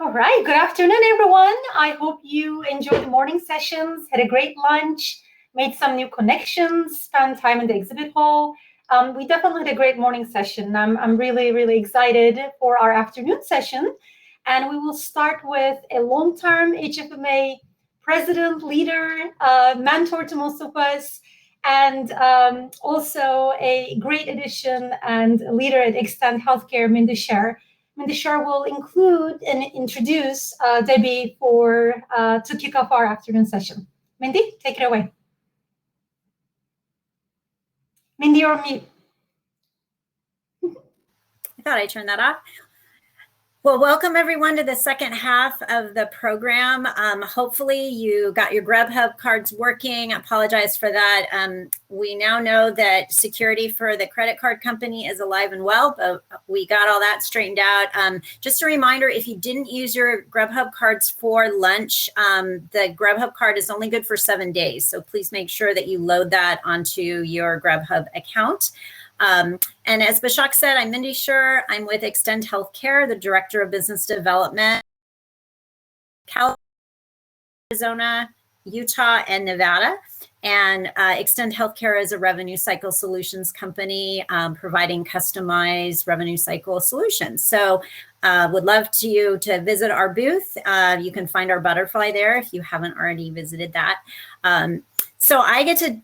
All right, good afternoon, everyone. I hope you enjoyed the morning sessions, had a great lunch, made some new connections, spent time in the exhibit hall. We definitely had a great morning session. I'm really, really excited for our afternoon session. And we will start with a long-term HFMA president, leader, mentor to most of us, and also a great addition and leader at Extend Healthcare, Mindy Sher. Mindy Shah will include and introduce Debi to kick off our afternoon session. Mindy, take it away. Mindy, you're on mute. I thought I turned that off. Well, welcome everyone to the second half of the program. Hopefully you got your Grubhub cards working. I apologize for that. We now know that security for the credit card company is alive and well, but we got all that straightened out. Just a reminder, if you didn't use your Grubhub cards for lunch, the Grubhub card is only good for 7 days. So please make sure that you load that onto your Grubhub account. And as Bashak said, I'm Mindy Sher. I'm with Extend Healthcare, the Director of Business Development, California, Arizona, Utah, and Nevada. And Extend Healthcare is a revenue cycle solutions company providing customized revenue cycle solutions. So would love you to visit our booth. You can find our butterfly there if you haven't already visited that. So I get to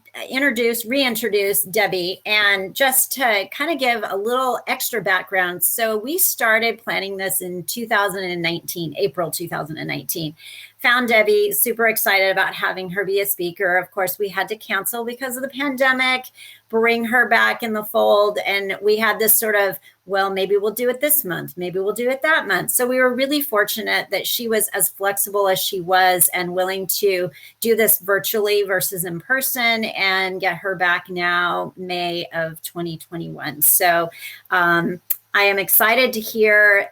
reintroduce Debi, and just to kind of give a little extra background. So we started planning this in 2019, April 2019. Found Debi, super excited about having her be a speaker. Of course, we had to cancel because of the pandemic, bring her back in the fold. And we had this sort of, well, maybe we'll do it this month, maybe we'll do it that month. So we were really fortunate that she was as flexible as she was and willing to do this virtually versus in person, and get her back now, May of 2021. So I am excited to hear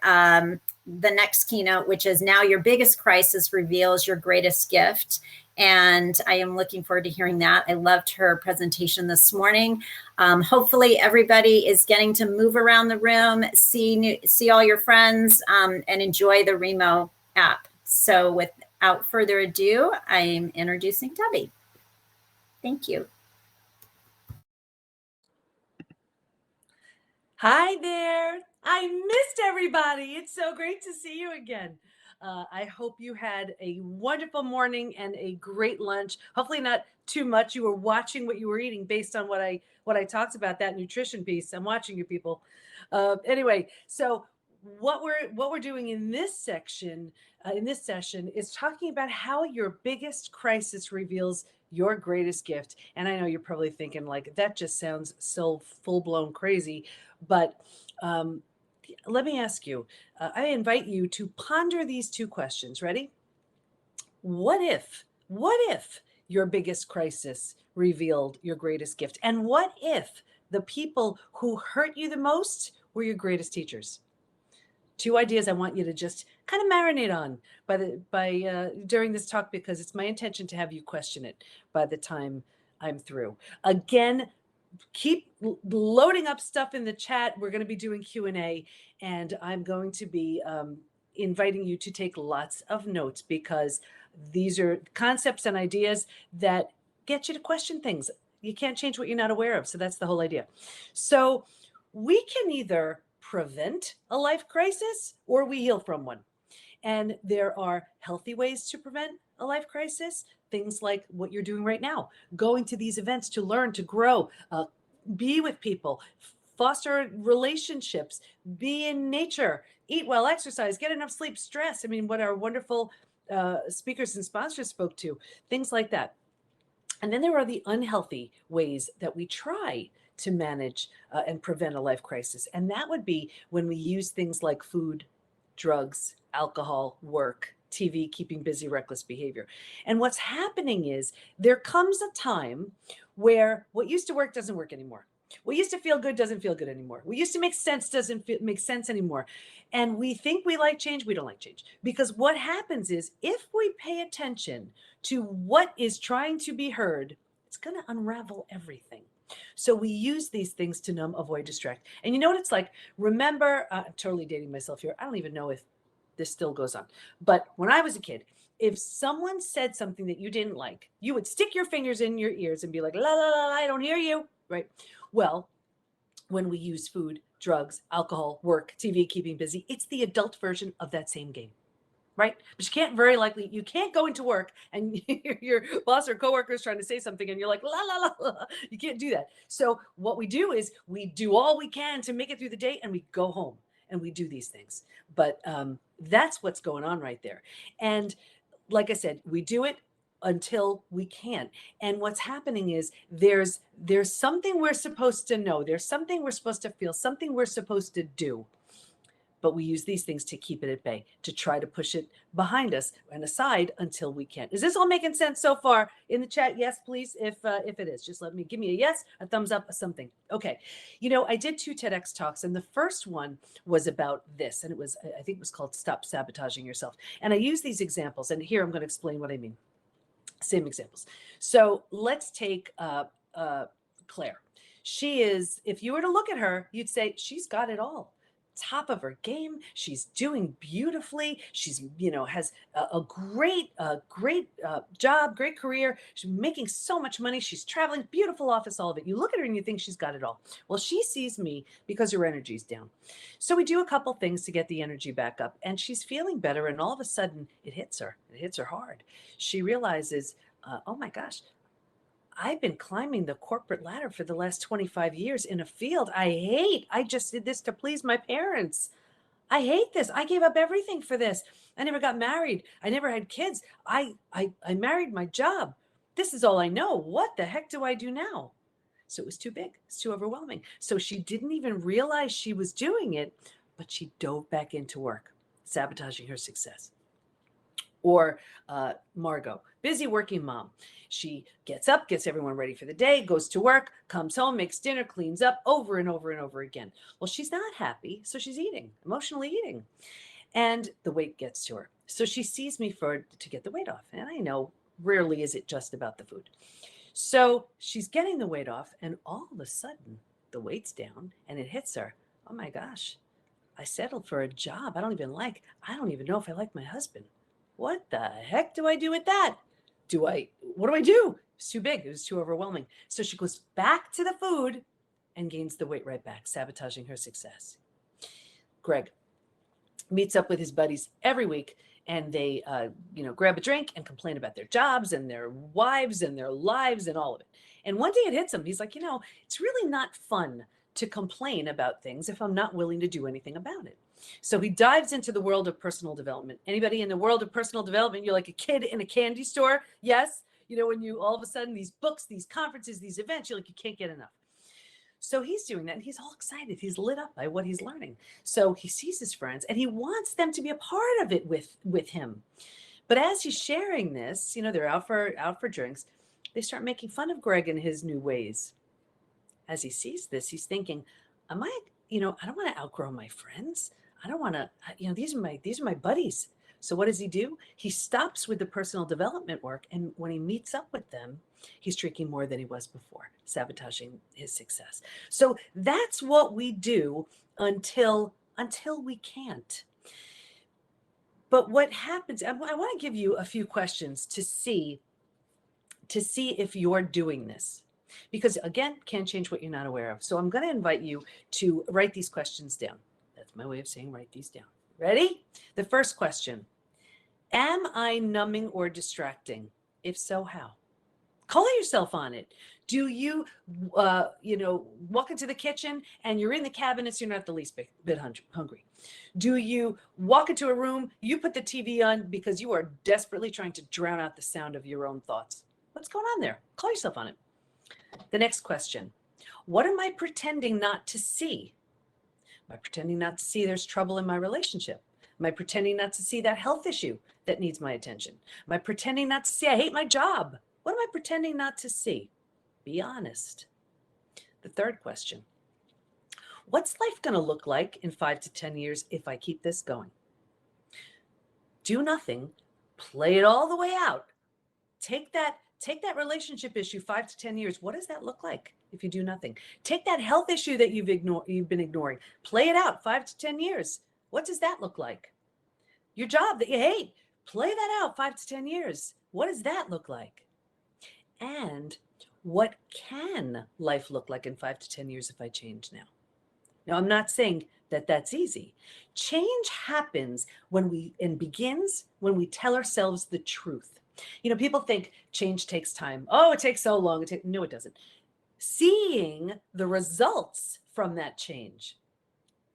the next keynote, which is Now Your Biggest Crisis Reveals Your Greatest Gift. And I am looking forward to hearing that. I loved her presentation this morning. Hopefully everybody is getting to move around the room, see all your friends, and enjoy the Remo app. So without further ado, I'm introducing Debi. Thank you. Hi there. I missed everybody. It's so great to see you again. I hope you had a wonderful morning and a great lunch. Hopefully not too much. You were watching what you were eating based on what I talked about, that nutrition piece. I'm watching you people. Anyway, so what we're doing in this section, in this session, is talking about how your biggest crisis reveals your greatest gift. And I know you're probably thinking, like, that just sounds so full-blown crazy, but let me ask you, I invite you to ponder these two questions. Ready? What if your biggest crisis revealed your greatest gift? And what if the people who hurt you the most were your greatest teachers? Two ideas I want you to just kind of marinate on during this talk, because it's my intention to have you question it by the time I'm through. Again, keep loading up stuff in the chat. We're going to be doing Q&A, and I'm going to be inviting you to take lots of notes, because these are concepts and ideas that get you to question things. You can't change what you're not aware of. So that's the whole idea. So we can either prevent a life crisis or we heal from one. And there are healthy ways to prevent a life crisis. Things like what you're doing right now, going to these events to learn, to grow, be with people, foster relationships, be in nature, eat well, exercise, get enough sleep, stress. I mean, what our wonderful speakers and sponsors spoke to, things like that. And then there are the unhealthy ways that we try to manage and prevent a life crisis. And that would be when we use things like food, drugs, alcohol, work, TV, keeping busy, reckless behavior. And what's happening is there comes a time where what used to work doesn't work anymore. What used to feel good doesn't feel good anymore. What used to make sense doesn't make sense anymore. And we think we like change. We don't like change. Because what happens is, if we pay attention to what is trying to be heard, it's going to unravel everything. So we use these things to numb, avoid, distract. And you know what it's like? Remember, I'm totally dating myself here. I don't even know if this still goes on. But when I was a kid, if someone said something that you didn't like, you would stick your fingers in your ears and be like, la, la, la, la, I don't hear you, right? Well, when we use food, drugs, alcohol, work, TV, keeping busy, it's the adult version of that same game, right? But you can't go into work and your boss or coworker is trying to say something and you're like, la, la, la, la. You can't do that. So what we do is we do all we can to make it through the day and we go home and we do these things. But that's what's going on right there. And like I said, we do it until we can't. And what's happening is there's something we're supposed to know. There's something we're supposed to feel, something we're supposed to do. But we use these things to keep it at bay, to try to push it behind us and aside until we can. Is this all making sense so far? In the chat, yes, please. If it is, just give me a yes, a thumbs up, a something. Okay. I did 2 TEDx talks, and the first one was about this, and I think it was called Stop Sabotaging Yourself. And I use these examples, and here I'm going to explain what I mean. Same examples. So let's take Claire. She is, if you were to look at her, you'd say she's got it all. Top of her game. She's doing beautifully. She's, has a great job, great career. She's making so much money. She's traveling, beautiful office, all of it. You look at her and you think she's got it all. Well, she sees me because her energy's down. So we do a couple things to get the energy back up, and she's feeling better. And all of a sudden it hits her. It hits her hard. She realizes, oh my gosh, I've been climbing the corporate ladder for the last 25 years in a field I hate. I just did this to please my parents. I hate this. I gave up everything for this. I never got married. I never had kids. I married my job. This is all I know. What the heck do I do now? So it was too big. It's too overwhelming. So she didn't even realize she was doing it, but she dove back into work, sabotaging her success. Or Margot, busy working mom. She gets up, gets everyone ready for the day, goes to work, comes home, makes dinner, cleans up over and over and over again. Well, she's not happy, so she's eating, emotionally eating. And the weight gets to her. So she sees me to get the weight off. And I know rarely is it just about the food. So she's getting the weight off, and all of a sudden the weight's down and it hits her. Oh my gosh, I settled for a job I don't even like. I don't even know if I like my husband. What the heck do I do with that? What do I do? It's too big. It was too overwhelming. So she goes back to the food and gains the weight right back, sabotaging her success. Greg meets up with his buddies every week, and they, grab a drink and complain about their jobs and their wives and their lives and all of it. And one day it hits him. He's like, it's really not fun to complain about things if I'm not willing to do anything about it. So he dives into the world of personal development. Anybody in the world of personal development, you're like a kid in a candy store. Yes. When you all of a sudden, these books, these conferences, these events, you're like, you can't get enough. So he's doing that and he's all excited. He's lit up by what he's learning. So he sees his friends and he wants them to be a part of it with him. But as he's sharing this, they're out for drinks. They start making fun of Greg and his new ways. As he sees this, he's thinking, I don't want to outgrow my friends. I don't want to, these are my buddies. So what does he do? He stops with the personal development work. And when he meets up with them, he's drinking more than he was before, sabotaging his success. So that's what we do until we can't. But what happens, I want to give you a few questions to see if you're doing this. Because again, can't change what you're not aware of. So I'm going to invite you to write these questions down. That's my way of saying write these down. Ready? The first question. Am I numbing or distracting? If so, how? Call yourself on it. Do you, walk into the kitchen and you're in the cabinets, you're not the least bit hungry? Do you walk into a room, you put the TV on because you are desperately trying to drown out the sound of your own thoughts? What's going on there? Call yourself on it. The next question. What am I pretending not to see? Am I pretending not to see there's trouble in my relationship? Am I pretending not to see that health issue that needs my attention? Am I pretending not to see I hate my job? What am I pretending not to see? Be honest. The third question. What's life going to look like in 5 to 10 years if I keep this going? Do nothing. Play it all the way out. Take that relationship issue 5 to 10 years. What does that look like if you do nothing? Take that health issue that you've been ignoring. Play it out 5 to 10 years. What does that look like? your job that you hate. Play that out 5 to 10 years. What does that look like? And what can life look like in 5 to 10 years if I change now? Now, I'm not saying that that's easy. Change happens begins when we tell ourselves the truth. People think change takes time. Oh, it takes so long. No, it doesn't. Seeing the results from that change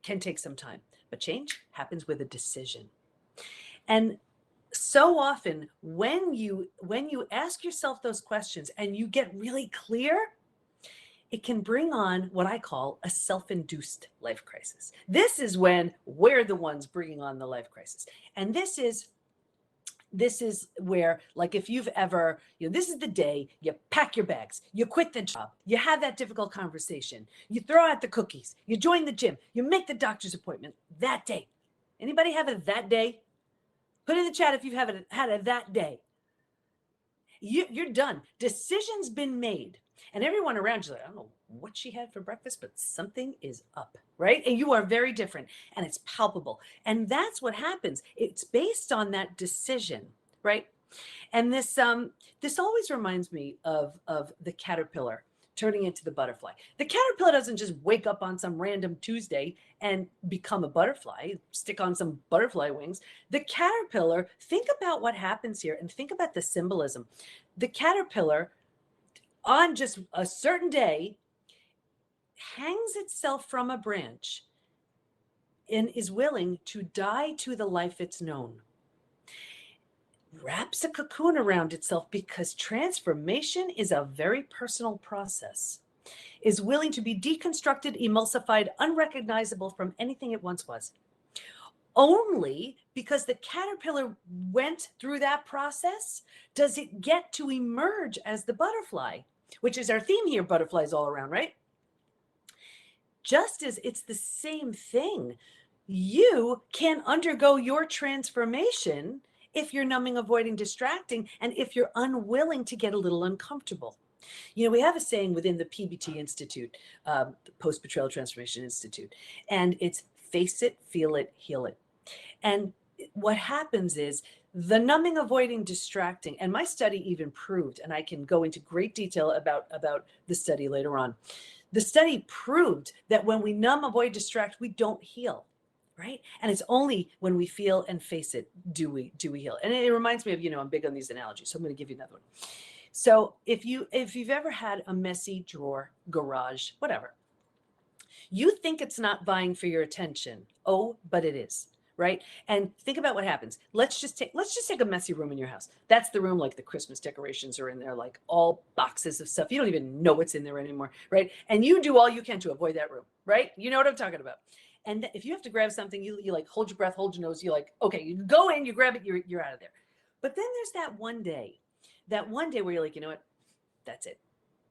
can take some time, but change happens with a decision. And so often when you ask yourself those questions and you get really clear, it can bring on what I call a self-induced life crisis. This is when we're the ones bringing on the life crisis. And this is where, like, if you've ever, this is the day you pack your bags, you quit the job, you have that difficult conversation, you throw out the cookies, you join the gym, you make the doctor's appointment that day. Anybody have it that day? Put in the chat if you've had it that day. You're done. Decision's been made. And everyone around you's like, I don't know what she had for breakfast, but something is up, right? And you are very different, and it's palpable. And that's what happens. It's based on that decision, right? And this always reminds me of the caterpillar turning into the butterfly. The caterpillar doesn't just wake up on some random Tuesday and become a butterfly, stick on some butterfly wings. The caterpillar, think about what happens here and think about the symbolism. The caterpillar, on just a certain day, hangs itself from a branch and is willing to die to the life it's known. Wraps a cocoon around itself because transformation is a very personal process. Is willing to be deconstructed, emulsified, unrecognizable from anything it once was. Only because the caterpillar went through that process does it get to emerge as the butterfly, which is our theme here, butterflies all around, right? Just as it's the same thing. You can undergo your transformation if you're numbing, avoiding, distracting, and if you're unwilling to get a little uncomfortable. We have a saying within the PBT Institute, the Post-Betrayal Transformation Institute, and it's face it, feel it, heal it. And what happens is the numbing, avoiding, distracting, and my study even proved, and I can go into great detail about the study later on. The study proved that when we numb, avoid, distract, we don't heal. Right? And it's only when we feel and face it do we heal. And it reminds me of, I'm big on these analogies. So I'm going to give you another one. So if you've ever had a messy drawer, garage, whatever, you think it's not vying for your attention. Oh, but it is. Right? And think about what happens. Let's just take a messy room in your house. That's the room, like the Christmas decorations are in there, like all boxes of stuff. You don't even know what's in there anymore. Right? And you do all you can to avoid that room. Right? You know what I'm talking about. And if you have to grab something, you like hold your breath, hold your nose. You like, okay, you go in, you grab it, you're out of there. But then there's that one day where you're like, you know what? That's it.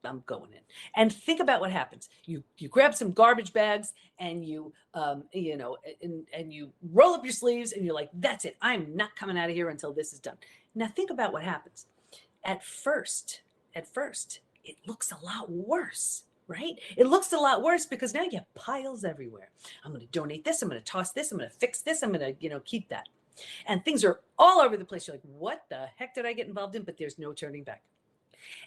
I'm going in. And think about what happens. You grab some garbage bags and you roll up your sleeves and you're like, that's it. I'm not coming out of here until this is done. Now think about what happens. At first, it looks a lot worse. Right? It looks a lot worse because now you have piles everywhere. I'm going to donate this. I'm going to toss this. I'm going to fix this. I'm going to, keep that. And things are all over the place. You're like, what the heck did I get involved in? But there's no turning back.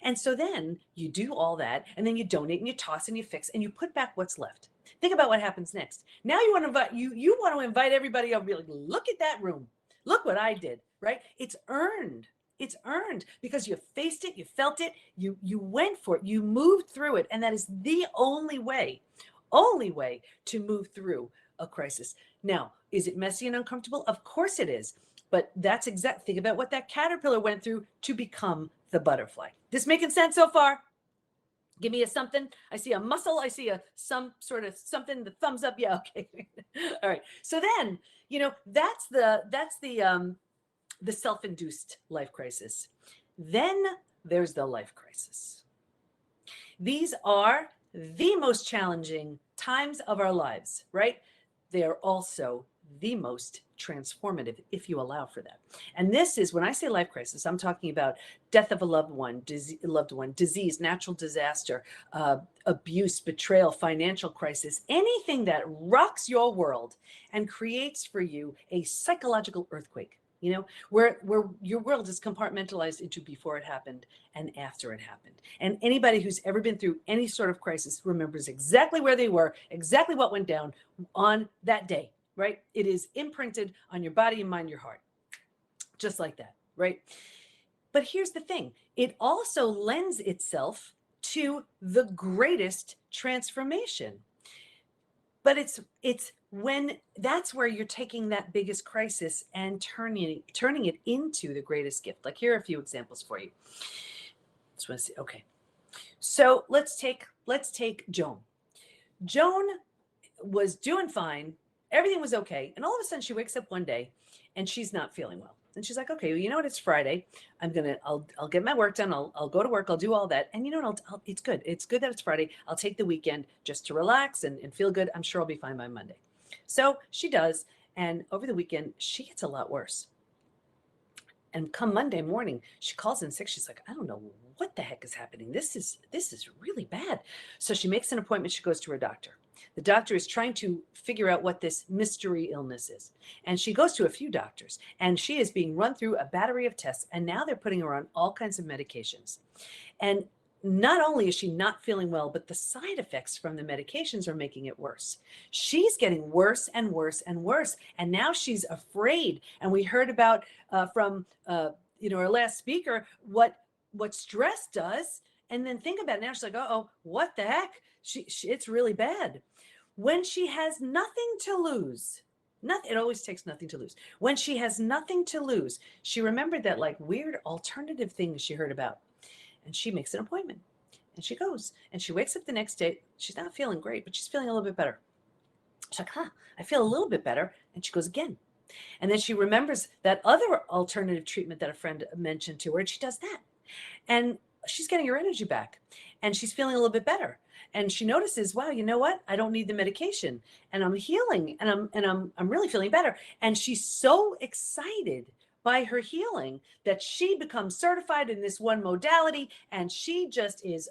And so then you do all that and then you donate and you toss and you fix and you put back what's left. Think about what happens next. Now you want to invite everybody over. Be like, look at that room. Look what I did. Right? It's earned. It's earned because you faced it, you felt it, you went for it, you moved through it. And that is the only way to move through a crisis. Now, is it messy and uncomfortable? Of course it is. But that's think about what that caterpillar went through to become the butterfly. This making sense so far? Give me a something. I see a muscle. I see some sort of something, the thumbs up. Yeah, okay. All right. So then, that's the self-induced life crisis. Then there's the life crisis. These are the most challenging times of our lives, right? They are also the most transformative if you allow for that. And this is, when I say life crisis, I'm talking about death of a loved one, disease, natural disaster, abuse, betrayal, financial crisis, anything that rocks your world and creates for you a psychological earthquake. You know, where your world is compartmentalized into before it happened and after it happened. And anybody who's ever been through any sort of crisis remembers exactly where they were, exactly what went down on that day, right? It is imprinted on your body and mind, your heart, just like that, right? But here's the thing. It also lends itself to the greatest transformation. But it's when that's where you're taking that biggest crisis and turning it into the greatest gift. Like, here are a few examples for you. Just want to see. Okay. So let's take Joan. Joan was doing fine. Everything was okay. And all of a sudden she wakes up one day and she's not feeling well. And she's like, okay, well, you know what? It's Friday. I'll get my work done. I'll go to work. I'll do all that. And you know what? It's good. It's good that it's Friday. I'll take the weekend just to relax and feel good. I'm sure I'll be fine by Monday. So she does. And over the weekend, she gets a lot worse. And come Monday morning, she calls in sick. She's like, I don't know what the heck is happening. This is really bad. So she makes an appointment. She goes to her doctor. The doctor is trying to figure out what this mystery illness is. And she goes to a few doctors and she is being run through a battery of tests. And now they're putting her on all kinds of medications. And not only is she not feeling well, but the side effects from the medications are making it worse. She's getting worse and worse and worse. And now she's afraid. And we heard about from our last speaker, what stress does. And then think about it now. She's like, uh-oh, what the heck? It's really bad. When she has nothing to lose, it always takes nothing to lose. When she has nothing to lose, she remembered that like weird alternative things she heard about. And she makes an appointment and she goes and she wakes up the next day. She's not feeling great, but she's feeling a little bit better. She's like, I feel a little bit better. And she goes again. And then she remembers that other alternative treatment that a friend mentioned to her, and she does that. And she's getting her energy back and she's feeling a little bit better. And she notices, wow, you know what? I don't need the medication and I'm healing and I'm really feeling better. And she's so excited by her healing that she becomes certified in this one modality. And she just is,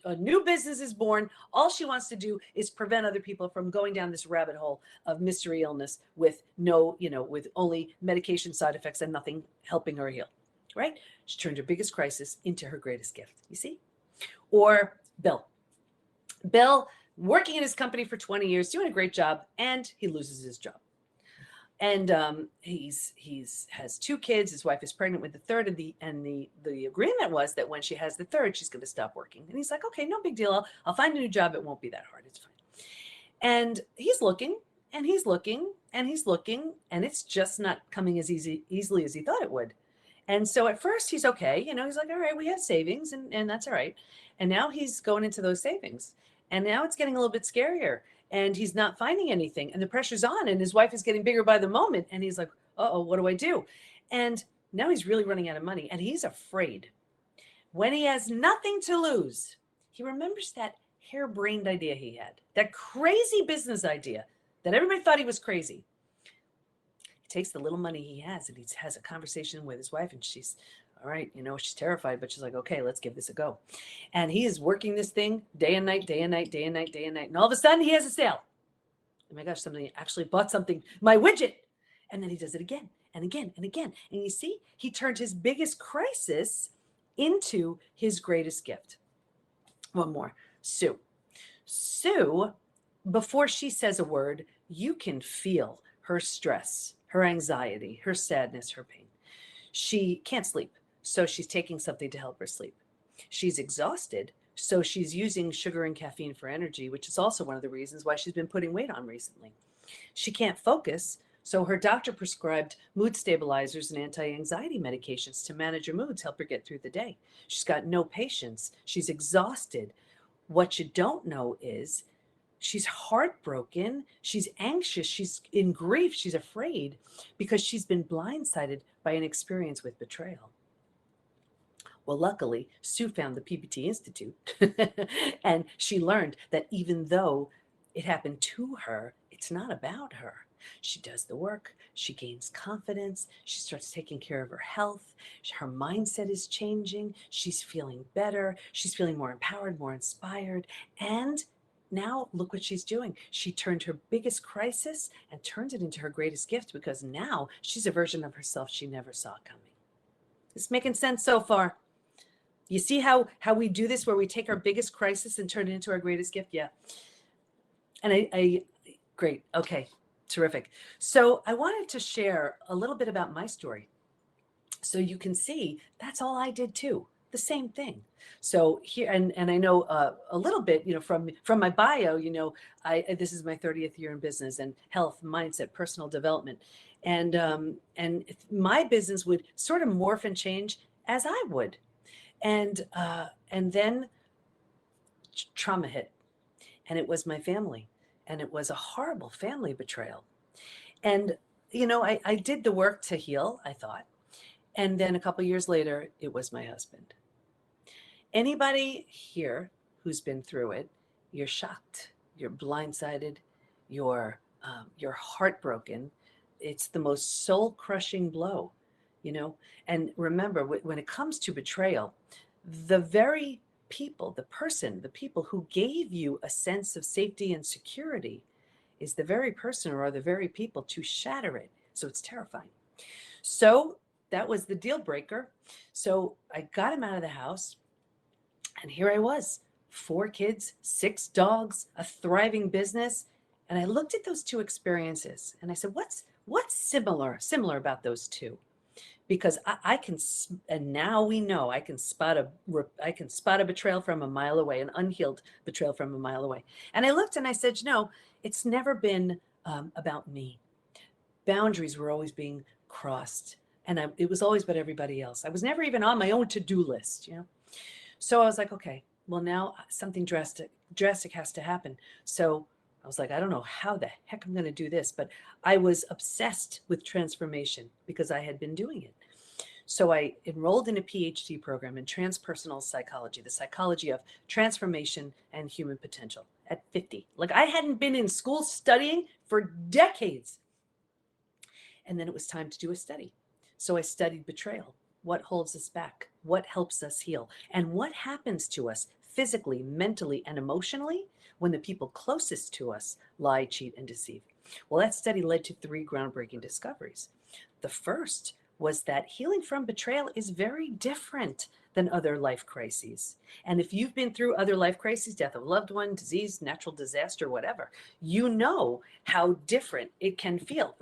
a new business is born. All she wants to do is prevent other people from going down this rabbit hole of mystery illness with with only medication side effects and nothing helping her heal, right? She turned her biggest crisis into her greatest gift, you see? Or Bill, working in his company for 20 years, doing a great job, and he loses his job. And he's has 2 kids. His wife is pregnant with the third, and the agreement was that when she has the third, she's going to stop working. And he's like, okay, no big deal. I'll find a new job. It won't be that hard. It's fine. And he's looking, and he's looking, and he's looking, and it's just not coming as easily as he thought it would. And so at first he's okay. He's like, all right, we have savings, and that's all right. And now he's going into those savings. And now it's getting a little bit scarier. And he's not finding anything. And the pressure's on. And his wife is getting bigger by the moment. And he's like, uh-oh, what do I do? And now he's really running out of money. And he's afraid. When he has nothing to lose, he remembers that harebrained idea he had. That crazy business idea that everybody thought he was crazy. He takes the little money he has and he has a conversation with his wife. And she's, all right, she's terrified, but she's like, okay, let's give this a go. And he is working this thing day and night, day and night, day and night, day and night. And all of a sudden he has a sale. Oh my gosh, somebody actually bought something, my widget. And then he does it again and again and again. And you see, he turned his biggest crisis into his greatest gift. One more, Sue. Sue, before she says a word, you can feel her stress, her anxiety, her sadness, her pain. She can't sleep. So she's taking something to help her sleep. She's exhausted. So she's using sugar and caffeine for energy, which is also one of the reasons why she's been putting weight on recently. She can't focus. So her doctor prescribed mood stabilizers and anti-anxiety medications to manage her moods, help her get through the day. She's got no patience. She's exhausted. What you don't know is she's heartbroken. She's anxious. She's in grief. She's afraid because she's been blindsided by an experience with betrayal. Well, luckily, Sue found the PPT Institute and she learned that even though it happened to her, it's not about her. She does the work. She gains confidence. She starts taking care of her health. Her mindset is changing. She's feeling better. She's feeling more empowered, more inspired. And now look what she's doing. She turned her biggest crisis and turned it into her greatest gift, because now she's a version of herself she never saw coming. It's making sense so far. You see how we do this, where we take our biggest crisis and turn it into our greatest gift? Yeah. And I great. Okay. Terrific. So I wanted to share a little bit about my story, so you can see that's all I did too. The same thing. So here, and I know a little bit, from my bio, this is my 30th year in business, and health, mindset, personal development, and my business would sort of morph and change as I would, and then trauma hit, and it was my family, and it was a horrible family betrayal, and I did the work to heal, I thought, and then a couple of years later, it was my husband. Anybody here who's been through it, you're shocked, you're blindsided, you're heartbroken. It's the most soul-crushing blow, And remember, when it comes to betrayal, the very people, the people who gave you a sense of safety and security is the very person or the very people to shatter it. So it's terrifying. So that was the deal breaker. So I got him out of the house. And here I was, 4 kids, 6 dogs, a thriving business. And I looked at those 2 experiences and I said, what's similar about those 2? Because I can, and now we know I can spot a betrayal from a mile away, an unhealed betrayal from a mile away. And I looked and I said, it's never been about me. Boundaries were always being crossed. And it was always about everybody else. I was never even on my own to-do list, So I was like, okay, well, now something drastic has to happen. So I was like, I don't know how the heck I'm going to do this, but I was obsessed with transformation because I had been doing it. So I enrolled in a PhD program in transpersonal psychology, the psychology of transformation and human potential at 50. Like, I hadn't been in school studying for decades. And then it was time to do a study. So I studied betrayal. What holds us back? What helps us heal? And what happens to us physically, mentally, and emotionally when the people closest to us lie, cheat, and deceive? Well, that study led to 3 groundbreaking discoveries. The first was that healing from betrayal is very different than other life crises. And if you've been through other life crises, death of a loved one, disease, natural disaster, whatever, you know how different it can feel.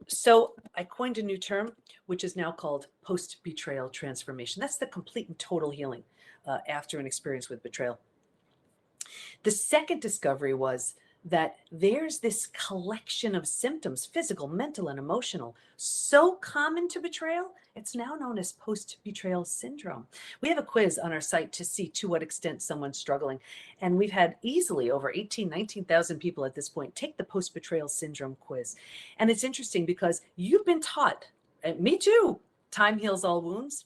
So I coined a new term, which is now called post-betrayal transformation. That's the complete and total healing after an experience with betrayal. The second discovery was that there's this collection of symptoms, physical, mental, and emotional, so common to betrayal, it's now known as post-betrayal syndrome. We have a quiz on our site to see to what extent someone's struggling. And we've had easily over 19,000 people at this point take the post-betrayal syndrome quiz. And it's interesting because you've been taught, and me too, time heals all wounds.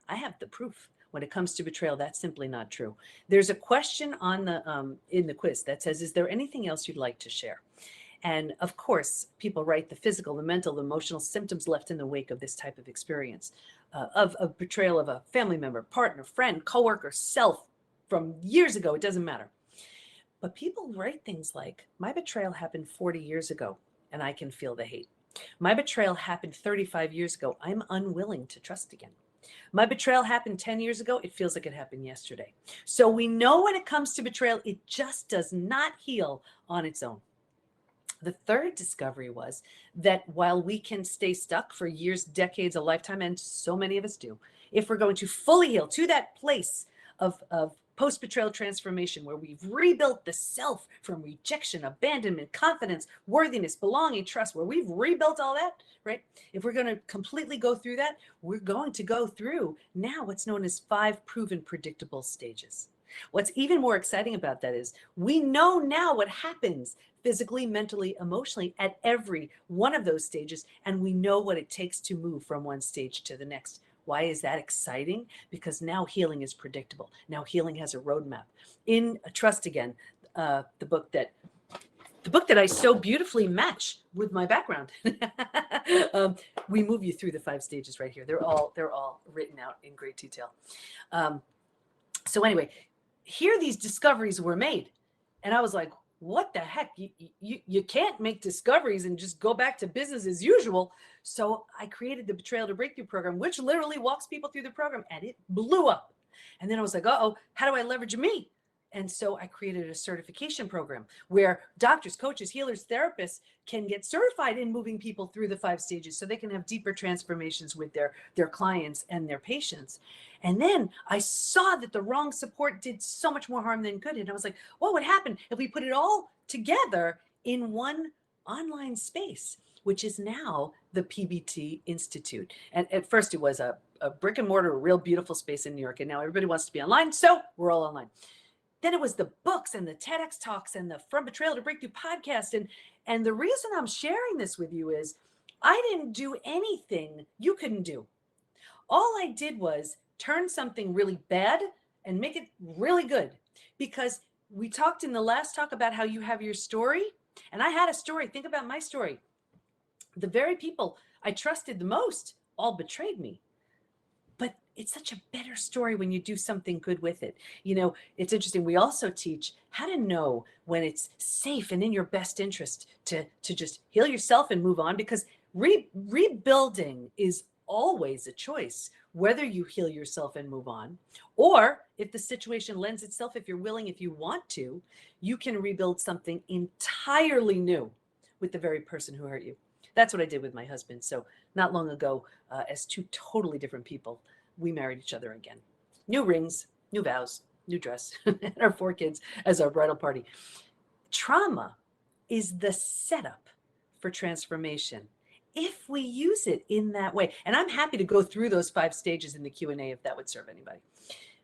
I have the proof. When it comes to betrayal, that's simply not true. There's a question on the in the quiz that says, is there anything else you'd like to share? And of course, people write the physical, the mental, the emotional symptoms left in the wake of this type of experience, of betrayal of a family member, partner, friend, coworker, self from years ago, it doesn't matter. But people write things like, my betrayal happened 40 years ago and I can feel the hate. My betrayal happened 35 years ago. I'm unwilling to trust again. My betrayal happened 10 years ago. It feels like it happened yesterday. So we know when it comes to betrayal, it just does not heal on its own. The third discovery was that while we can stay stuck for years, decades, a lifetime, and so many of us do, if we're going to fully heal to that place of post-betrayal transformation, where we've rebuilt the self from rejection, abandonment, confidence, worthiness, belonging, trust, where we've rebuilt all that, right? If we're going to completely go through that, we're going to go through now what's known as 5 proven predictable stages. What's even more exciting about that is we know now what happens physically, mentally, emotionally at every one of those stages, and we know what it takes to move from one stage to the next. Why is that exciting? Because now healing is predictable. Now healing has a roadmap. In Trust Again, the book that the book that I so beautifully match with my background. We move you through the 5 stages right here. They're all written out in great detail. So anyway, here these discoveries were made, and I was like, what the heck? You can't make discoveries and just go back to business as usual. So I created the Betrayal to Breakthrough program, which literally walks people through the program, and it blew up. And then I was like, uh-oh, how do I leverage me? And so I created a certification program where doctors, coaches, healers, therapists can get certified in moving people through the 5 stages so they can have deeper transformations with their clients and their patients. And then I saw that the wrong support did so much more harm than good. And I was like, what would happen if we put it all together in one online space, which is now the PBT Institute. And at first it was a brick and mortar, a real beautiful space in New York. And now everybody wants to be online. So we're all online. Then it was the books and the TEDx talks and the From Betrayal to Breakthrough podcast. And the reason I'm sharing this with you is I didn't do anything you couldn't do. All I did was turn something really bad and make it really good. Because we talked in the last talk about how you have your story. And I had a story. Think about my story. The very people I trusted the most all betrayed me. But it's such a better story when you do something good with it. You know, it's interesting. We also teach how to know when it's safe and in your best interest to just heal yourself and move on, because rebuilding is always a choice, whether you heal yourself and move on, or if the situation lends itself, if you're willing, if you want to, you can rebuild something entirely new with the very person who hurt you. That's what I did with my husband. So not long ago, as 2 totally different people, we married each other again. New rings, new vows, new dress, and our 4 kids as our bridal party. Trauma is the setup for transformation if we use it in that way. And I'm happy to go through those 5 stages in the Q&A if that would serve anybody.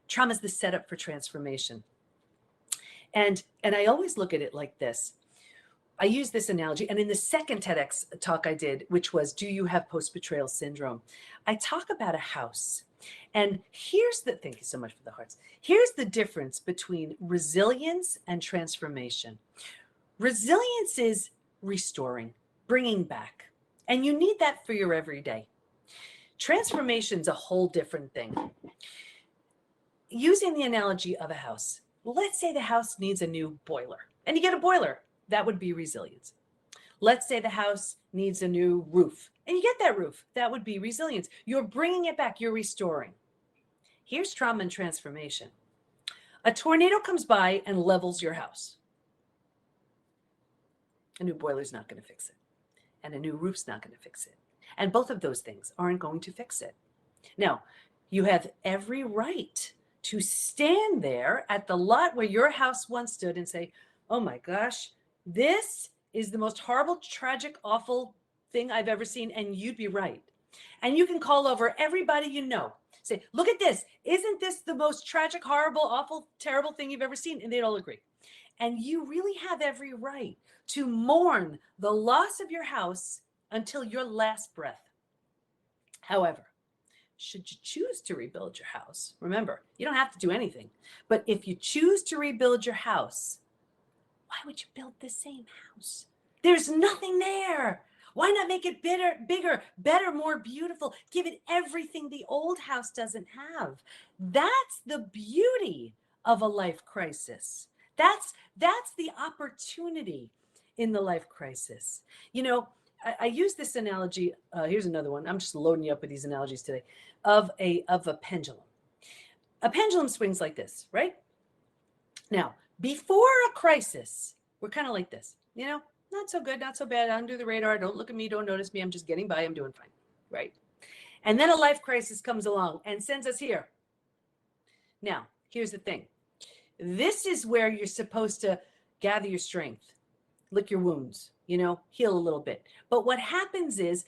Trauma is the setup for transformation. And I always look at it like this. I use this analogy, and in the second TEDx talk I did, which was, do you have post-betrayal syndrome? I talk about a house. And thank you so much for the hearts. Here's the difference between resilience and transformation. Resilience is restoring, bringing back, and you need that for your everyday. Transformation's a whole different thing. Using the analogy of a house, let's say the house needs a new boiler, and you get a boiler. That would be resilience. Let's say the house needs a new roof and you get that roof. That would be resilience. You're bringing it back. You're restoring. Here's trauma and transformation. A tornado comes by and levels your house. A new boiler's not going to fix it. And a new roof's not going to fix it. And both of those things aren't going to fix it. Now, you have every right to stand there at the lot where your house once stood and say, oh my gosh, this is the most horrible, tragic, awful thing I've ever seen. And you'd be right. And you can call over everybody you know. Say, look at this. Isn't this the most tragic, horrible, awful, terrible thing you've ever seen? And they'd all agree. And you really have every right to mourn the loss of your house until your last breath. However, should you choose to rebuild your house, remember, you don't have to do anything. But if you choose to rebuild your house, why would you build the same house? There's nothing there. Why not make it bigger, better, more beautiful? Give it everything the old house doesn't have. That's the beauty of a life crisis. That's the opportunity in the life crisis. You know, I use this analogy. Here's another one. I'm just loading you up with these analogies today of a pendulum. A pendulum swings like this, right? Now, before a crisis, we're kind of like this, you know, not so good, not so bad, under the radar, don't look at me, don't notice me, I'm just getting by, I'm doing fine, right? And then a life crisis comes along and sends us here. Now, here's the thing. This is where you're supposed to gather your strength, lick your wounds, you know, heal a little bit. But what happens is,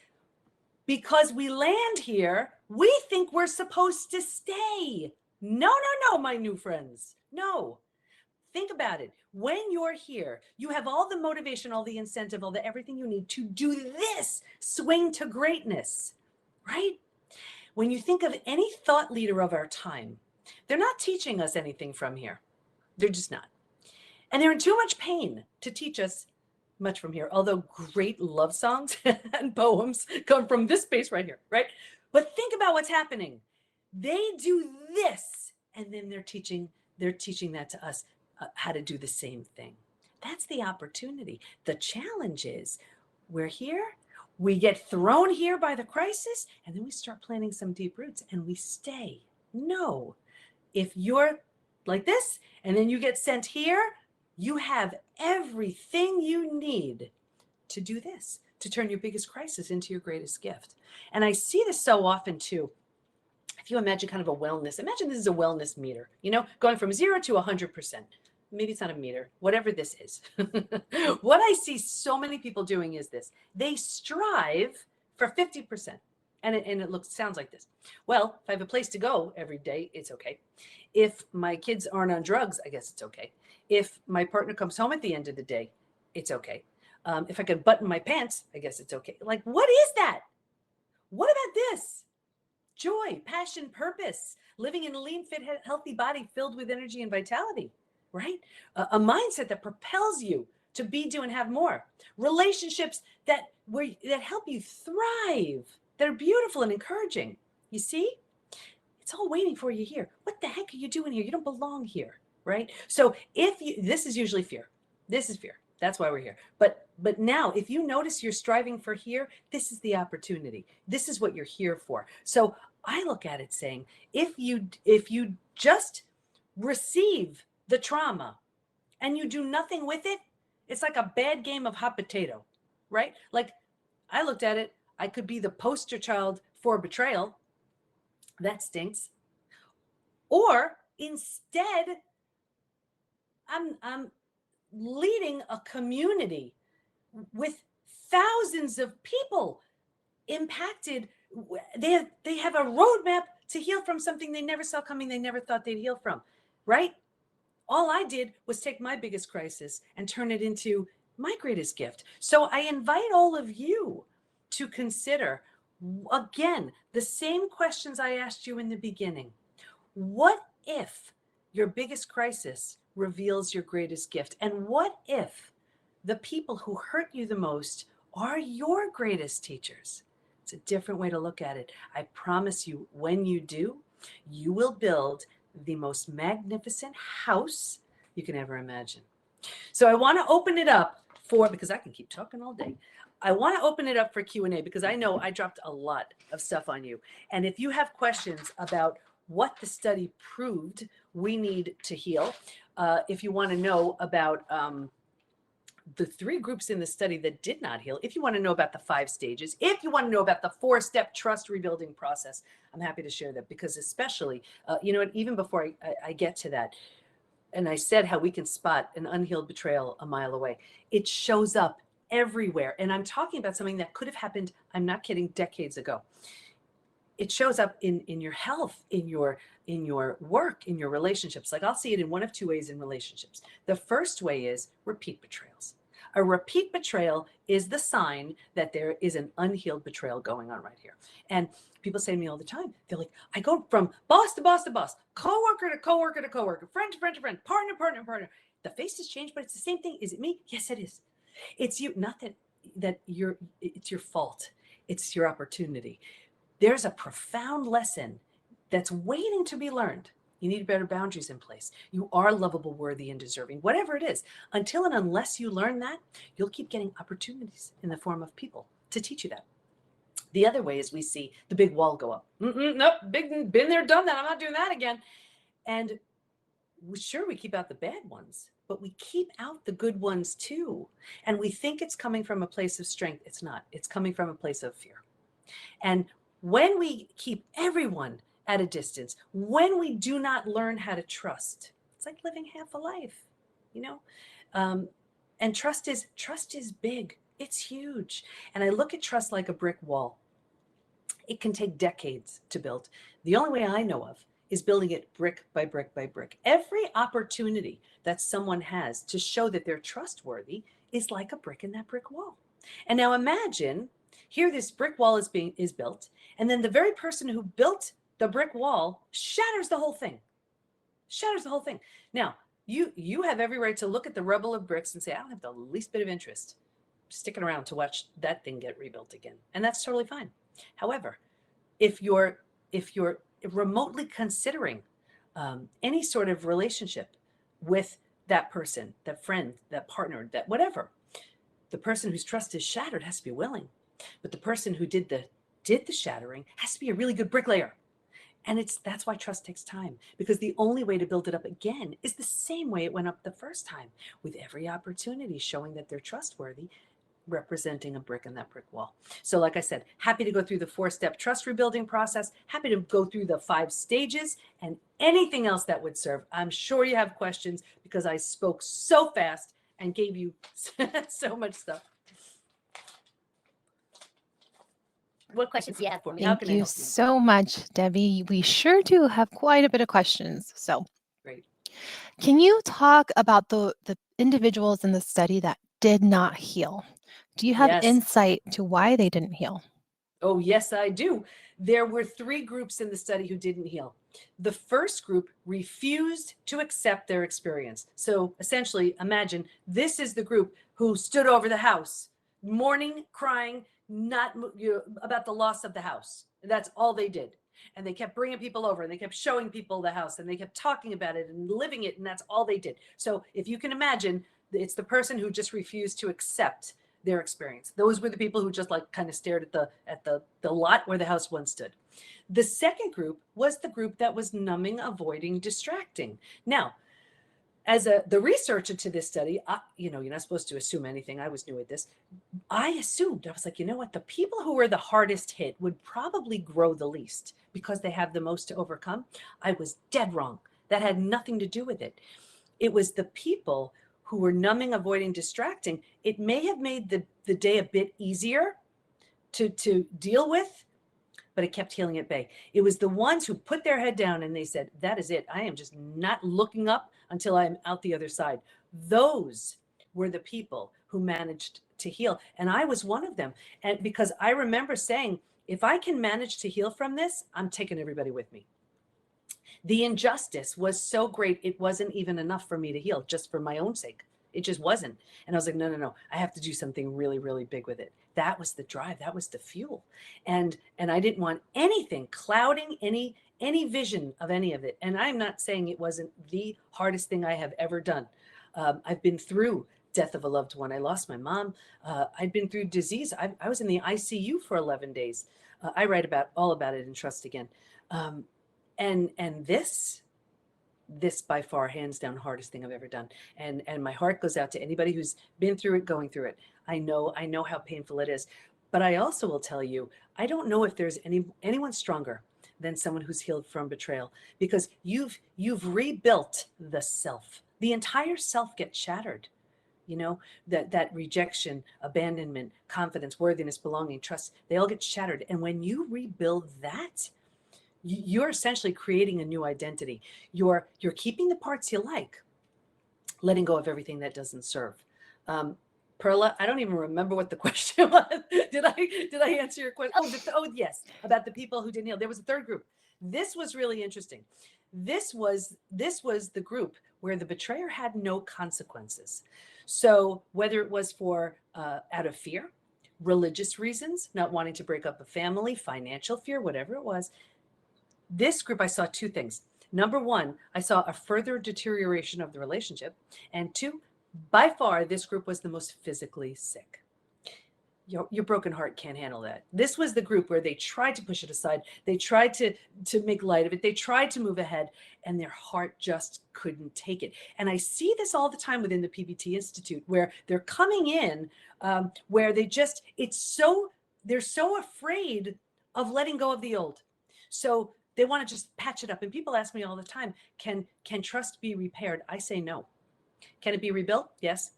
because we land here, we think we're supposed to stay. No, my new friends, no. Think about it. When you're here, you have all the motivation, all the incentive, all the everything you need to do this swing to greatness, right? When you think of any thought leader of our time, they're not teaching us anything from here. They're just not. And they're in too much pain to teach us much from here, although great love songs and poems come from this space right here, right? But think about what's happening. They do this, and then they're teaching that to us, how to do the same thing. That's the opportunity. The challenge is we're here, we get thrown here by the crisis, and then we start planting some deep roots and we stay. No, if you're like this and then you get sent here, you have everything you need to do this, to turn your biggest crisis into your greatest gift. And I see this so often too. If you imagine kind of a wellness, imagine this is a wellness meter, you know, going from 0 to 100%. Maybe it's not a meter, whatever this is. What I see so many people doing is this. They strive for 50%. And it sounds like this. Well, if I have a place to go every day, it's okay. If my kids aren't on drugs, I guess it's okay. If my partner comes home at the end of the day, it's okay. If I can button my pants, I guess it's okay. Like, what is that? What about this? Joy, passion, purpose, living in a lean, fit, healthy body filled with energy and vitality, right? A mindset that propels you to be, do, and have more. Relationships that help you thrive, that are beautiful and encouraging. You see? It's all waiting for you here. What the heck are you doing here? You don't belong here, right? So this is usually fear. This is fear. That's why we're here. But now, if you notice you're striving for here, this is the opportunity. This is what you're here for. So I look at it saying, if you just receive the trauma and you do nothing with it, it's like a bad game of hot potato, right? Like I looked at it, I could be the poster child for betrayal. That stinks. Or instead, I'm leading a community with thousands of people impacted. They have a roadmap to heal from something they never saw coming, they never thought they'd heal from, right? All I did was take my biggest crisis and turn it into my greatest gift. So I invite all of you to consider, again, the same questions I asked you in the beginning. What if your biggest crisis reveals your greatest gift? And what if the people who hurt you the most are your greatest teachers? It's a different way to look at it. I promise you, when you do, you will build the most magnificent house you can ever imagine. So I want to open it up because I can keep talking all day. I want to open it up for Q&A because I know I dropped a lot of stuff on you. And if you have questions about what the study proved we need to heal, if you want to know about the 3 groups in the study that did not heal, if you want to know about the 5 stages, if you want to know about the 4-step trust rebuilding process, I'm happy to share that, because especially, even before I get to that, and I said how we can spot an unhealed betrayal a mile away. It shows up everywhere. And I'm talking about something that could have happened, I'm not kidding, decades ago. It shows up in your health, in your work, in your relationships. Like I'll see it in one of 2 ways in relationships. The first way is repeat betrayals. A repeat betrayal is the sign that there is an unhealed betrayal going on right here. And people say to me all the time, they're like, I go from boss to boss to boss, coworker to coworker to coworker, friend to friend to friend, partner, partner, partner. The faces change, but it's the same thing. Is it me? Yes, it is. It's you. Not that it's your fault. It's your opportunity. There's a profound lesson that's waiting to be learned. You need better boundaries in place. You are lovable, worthy, and deserving, whatever it is. Until and unless you learn that, you'll keep getting opportunities in the form of people to teach you that. The other way is we see the big wall go up. Nope, been there, done that. I'm not doing that again. And we keep out the bad ones, but we keep out the good ones too. And we think it's coming from a place of strength. It's not. It's coming from a place of fear. And when we keep everyone at a distance, when we do not learn how to trust, it's like living half a life, and trust is big. It's huge. And I look at trust like a brick wall. It can take decades to build. The only way I know of is building it brick by brick by brick. Every opportunity that someone has to show that they're trustworthy is like a brick in that brick wall. And now imagine here, this brick wall is built, and then the very person who built the brick wall shatters the whole thing. Now, you have every right to look at the rubble of bricks and say, I don't have the least bit of interest sticking around to watch that thing get rebuilt again. And that's totally fine. However, if you're remotely considering any sort of relationship with that person, that friend, that partner, that whatever, the person whose trust is shattered has to be willing. But the person who did the shattering has to be a really good bricklayer. And that's why trust takes time, because the only way to build it up again is the same way it went up the first time, with every opportunity showing that they're trustworthy, representing a brick in that brick wall. So like I said, happy to go through the 4-step trust rebuilding process, happy to go through the 5 stages and anything else that would serve. I'm sure you have questions because I spoke so fast and gave you so much stuff. What questions do you have for me? Thank you so much, Debbie. We sure do have quite a bit of questions. So great. Can you talk about the individuals in the study that did not heal? Do you have insight to why they didn't heal? Oh, yes, I do. There were 3 groups in the study who didn't heal. The first group refused to accept their experience. So essentially, imagine this is the group who stood over the house, mourning, crying, not about the loss of the house. That's all they did. And they kept bringing people over and they kept showing people the house and they kept talking about it and living it. And that's all they did. So if you can imagine, it's the person who just refused to accept their experience. Those were the people who just like kind of stared at the lot where the house once stood. The second group was the group that was numbing, avoiding, distracting. Now, as the researcher to this study, you're not supposed to assume anything. I was new at this. I assumed, I was like, you know what? The people who were the hardest hit would probably grow the least because they have the most to overcome. I was dead wrong. That had nothing to do with it. It was the people who were numbing, avoiding, distracting. It may have made the day a bit easier to deal with, but it kept healing at bay. It was the ones who put their head down and they said, that is it. I am just not looking up until I'm out the other side. Those were the people who managed to heal. And I was one of them. And because I remember saying, if I can manage to heal from this, I'm taking everybody with me. The injustice was so great, it wasn't even enough for me to heal, just for my own sake. It just wasn't. And I was like, no, I have to do something really, really big with it. That was the drive. That was the fuel. And I didn't want anything clouding any vision of any of it. And I'm not saying it wasn't the hardest thing I have ever done. I've been through death of a loved one. I lost my mom. I'd been through disease. I was in the ICU for 11 days. I write all about it in Trust Again. And this by far, hands down, hardest thing I've ever done. And my heart goes out to anybody who's been through it, going through it. I know how painful it is. But I also will tell you, I don't know if there's anyone stronger than someone who's healed from betrayal, because you've rebuilt the self. The entire self gets shattered. That rejection, abandonment, confidence, worthiness, belonging, trust, they all get shattered. And when you rebuild that, you're essentially creating a new identity. You're keeping the parts you like, letting go of everything that doesn't serve. Perla, I don't even remember what the question was. Did I answer your question? Oh, yes, about the people who didn't heal. There was a third group. This was really interesting. This was the group where the betrayer had no consequences. So whether it was for out of fear, religious reasons, not wanting to break up a family, financial fear, whatever it was, this group, I saw 2 things. Number 1, I saw a further deterioration of the relationship. And 2, by far, this group was the most physically sick. Your broken heart can't handle that. This was the group where they tried to push it aside. They tried to make light of it. They tried to move ahead, and their heart just couldn't take it. And I see this all the time within the PBT Institute, where they're coming in, where they're so afraid of letting go of the old. So they want to just patch it up. And people ask me all the time, can trust be repaired? I say no. Can it be rebuilt? Yes.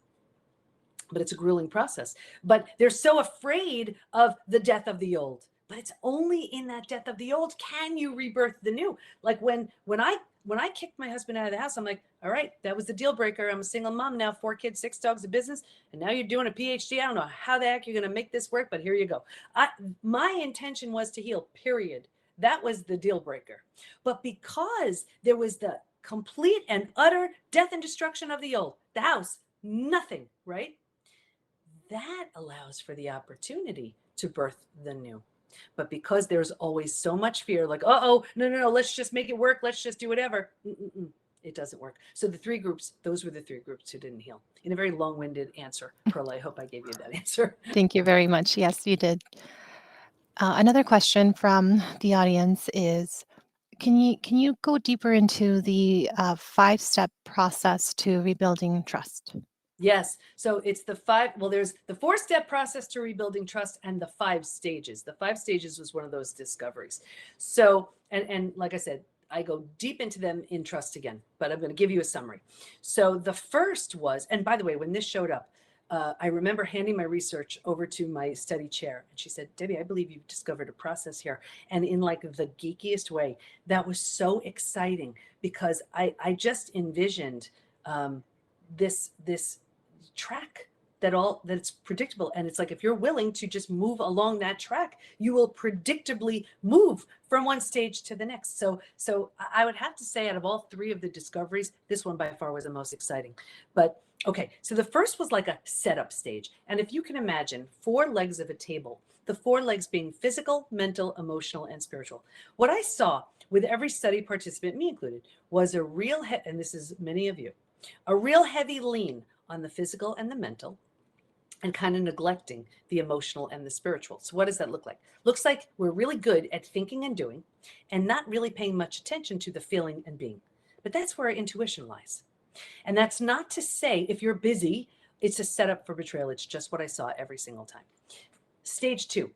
But it's a grueling process. But they're so afraid of the death of the old. But it's only in that death of the old can you rebirth the new. Like when I kicked my husband out of the house, I'm like, all right, that was the deal breaker. I'm a single mom now, 4 kids, 6 dogs, a business. And now you're doing a PhD. I don't know how the heck you're going to make this work, but here you go. My intention was to heal, period. That was the deal breaker. But because there was the complete and utter death and destruction of the old, the house, nothing, right? that allows for the opportunity to birth the new. But because there's always so much fear, like, no, let's just make it work. Let's just do whatever. It doesn't work. So the three groups, those were the three groups who didn't heal. In a very long-winded answer, Perla, I hope I gave you that answer. Thank you very much. Yes, you did. Another question from the audience is, can you go deeper into the 5-step process to rebuilding trust? Yes. So it's there's the 4-step process to rebuilding trust and the 5 stages. The 5 stages was one of those discoveries. So, and like I said, I go deep into them in Trust Again, but I'm going to give you a summary. So the first was, and by the way, when this showed up, I remember handing my research over to my study chair, and she said, Debbie, I believe you've discovered a process here. And in like the geekiest way, that was so exciting because I just envisioned this track that's predictable. And it's like, if you're willing to just move along that track, you will predictably move from one stage to the next. So I would have to say, out of all 3 of the discoveries, this one by far was the most exciting. But okay, so the first was like a setup stage. And if you can imagine 4 legs of a table, the 4 legs being physical, mental, emotional, and spiritual. What I saw with every study participant, me included, was a real, and this is many of you, a real heavy lean on the physical and the mental, and kind of neglecting the emotional and the spiritual. So what does that look like? Looks like we're really good at thinking and doing and not really paying much attention to the feeling and being. But that's where our intuition lies. And that's not to say if you're busy, it's a setup for betrayal. It's just what I saw every single time. Stage 2,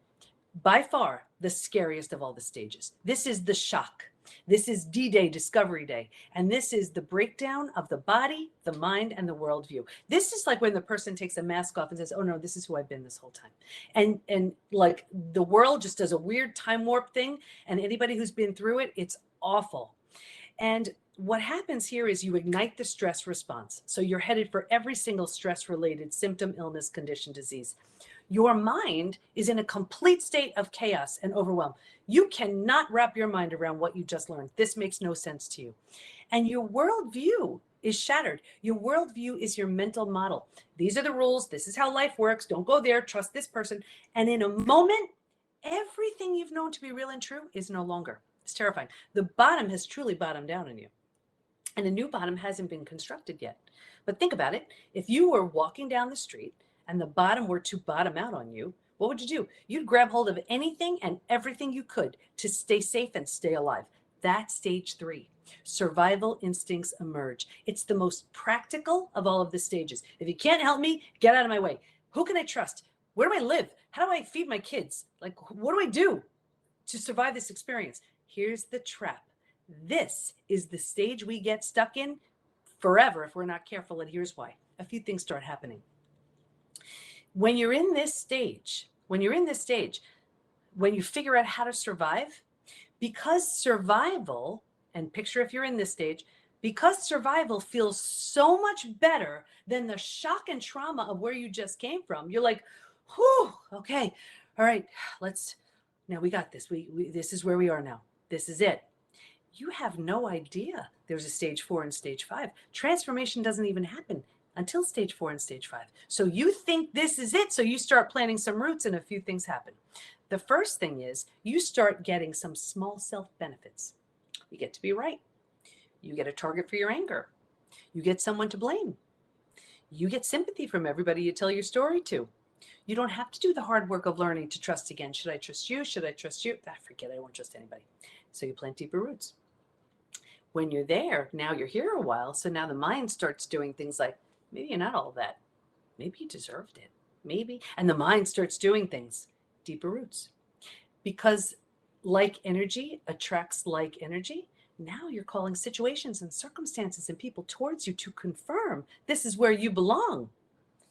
by far the scariest of all the stages. This is the shock. This is D-Day, Discovery Day. And this is the breakdown of the body, the mind, and the worldview. This is like when the person takes a mask off and says, oh no, this is who I've been this whole time. And like the world just does a weird time warp thing. And anybody who's been through it, it's awful. And what happens here is you ignite the stress response. So you're headed for every single stress-related symptom, illness, condition, disease. Your mind is in a complete state of chaos and overwhelm. You cannot wrap your mind around what you just learned. This makes no sense to you. And your worldview is shattered. Your worldview is your mental model. These are the rules. This is how life works. Don't go there. Trust this person. And in a moment, everything you've known to be real and true is no longer. It's terrifying. The bottom has truly bottomed down on you. And a new bottom hasn't been constructed yet. But think about it. If you were walking down the street and the bottom were to bottom out on you, what would you do? You'd grab hold of anything and everything you could to stay safe and stay alive. That's stage 3. Survival instincts emerge. It's the most practical of all of the stages. If you can't help me, get out of my way. Who can I trust? Where do I live? How do I feed my kids? Like, what do I do to survive this experience? Here's the trap. This is the stage we get stuck in forever if we're not careful. And here's why. A few things start happening. When you're in this stage, when you figure out how to survive, because survival, and picture if you're in this stage, because survival feels so much better than the shock and trauma of where you just came from, you're like, whew, okay, all right, now we got this. This is where we are now. This is it. You have no idea there's a stage 4 and stage 5. Transformation doesn't even happen until stage 4 and stage 5. So you think this is it. So you start planting some roots and a few things happen. The first thing is you start getting some small self benefits. You get to be right. You get a target for your anger. You get someone to blame. You get sympathy from everybody you tell your story to. You don't have to do the hard work of learning to trust again. Should I trust you? Should I trust you? Forget it. I won't trust anybody. So you plant deeper roots. When you're there, now you're here a while. So now the mind starts doing things like, maybe you're not all that. Maybe you deserved it. Maybe. And the mind starts doing things. Deeper roots. Because like energy attracts like energy. Now you're calling situations and circumstances and people towards you to confirm this is where you belong.